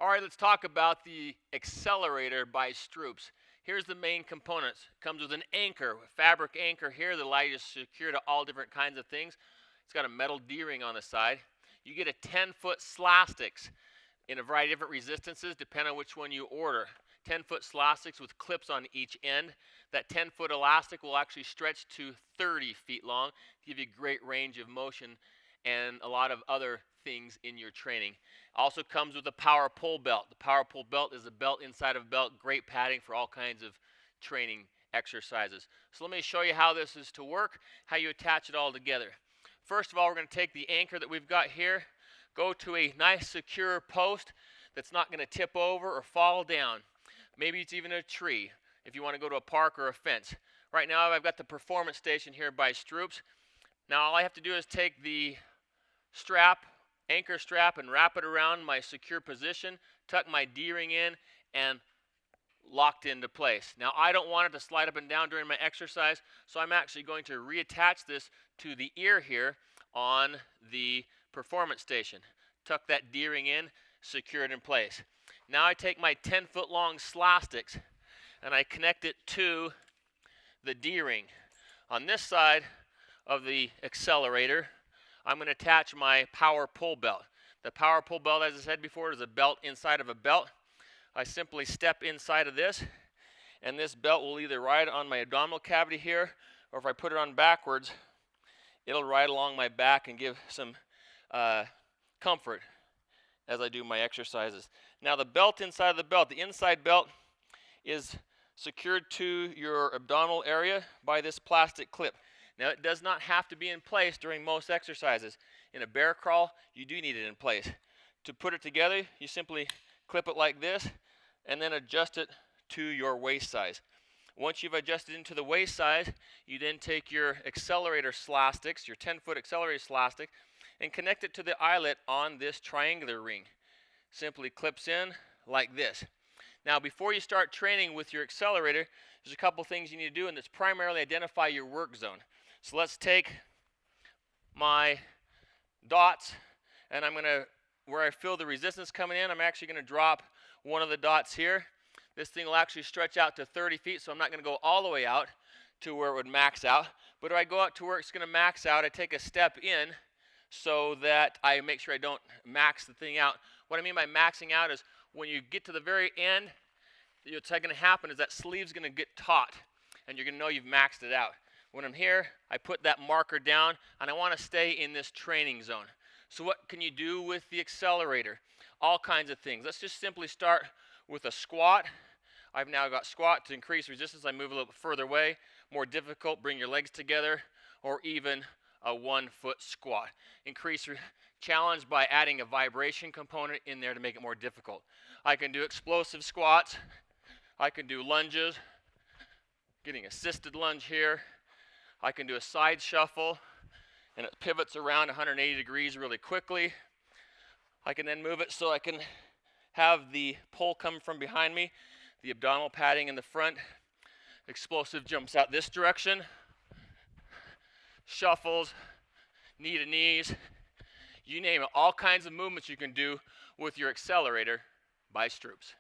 All right, let's talk about the Accelerator by Stroops. Here's the main components. It comes with an anchor, a fabric anchor here that allows you to secure to all different kinds of things. It's got a metal D-ring on the side. You get a 10-foot slastics in a variety of different resistances, depending on which one you order. 10-foot slastics with clips on each end. That 10-foot elastic will actually stretch to 30 feet long to give you great range of motion and a lot of other things in your training. Also comes with a power pull belt. The power pull belt is a belt inside of a belt, great padding for all kinds of training exercises. So let me show you how this is to work, how you attach it all together. First of all, we're going to take the anchor that we've got here, go to a nice secure post that's not going to tip over or fall down. Maybe it's even a tree if you want to go to a park or a fence. Right now I've got the performance station here by Stroops. Now all I have to do is take the anchor strap, and wrap it around my secure position, tuck my D-ring in, and locked into place. Now I don't want it to slide up and down during my exercise, so I'm actually going to reattach this to the ear here on the performance station. Tuck that D-ring in, secure it in place. Now I take my 10-foot long slastics and I connect it to the D-ring. On this side of the accelerator, I'm going to attach my power pull belt. The power pull belt, as I said before, is a belt inside of a belt. I simply step inside of this, and this belt will either ride on my abdominal cavity here, or if I put it on backwards, it'll ride along my back and give some comfort as I do my exercises. Now the belt inside of the belt, the inside belt is secured to your abdominal area by this plastic clip. Now it does not have to be in place during most exercises. In a bear crawl, you do need it in place. To put it together, you simply clip it like this and then adjust it to your waist size. Once you've adjusted into the waist size, you then take your accelerator slastics, your 10-foot accelerator slastic, and connect it to the eyelet on this triangular ring. Simply clips in like this. Now before you start training with your accelerator, there's a couple things you need to do, and it's primarily identify your work zone. So let's take my dots, and I'm going to, where I feel the resistance coming in, I'm actually going to drop one of the dots here. This thing will actually stretch out to 30 feet, so I'm not going to go all the way out to where it would max out. But if I go out to where it's going to max out, I take a step in so that I make sure I don't max the thing out. What I mean by maxing out is when you get to the very end, what's going to happen is that sleeve's going to get taut, and you're going to know you've maxed it out. When I'm here, I put that marker down, and I want to stay in this training zone. So what can you do with the accelerator? All kinds of things. Let's just simply start with a squat. I've now got squat to increase resistance. I move a little bit further away. More difficult, bring your legs together, or even a 1-foot squat. Increase challenge by adding a vibration component in there to make it more difficult. I can do explosive squats. I can do lunges, getting assisted lunge here. I can do a side shuffle, and it pivots around 180 degrees really quickly. I can then move it so I can have the pull come from behind me, the abdominal padding in the front. Explosive jumps out this direction. Shuffles, knee to knees, you name it. All kinds of movements you can do with your accelerator by Stroops.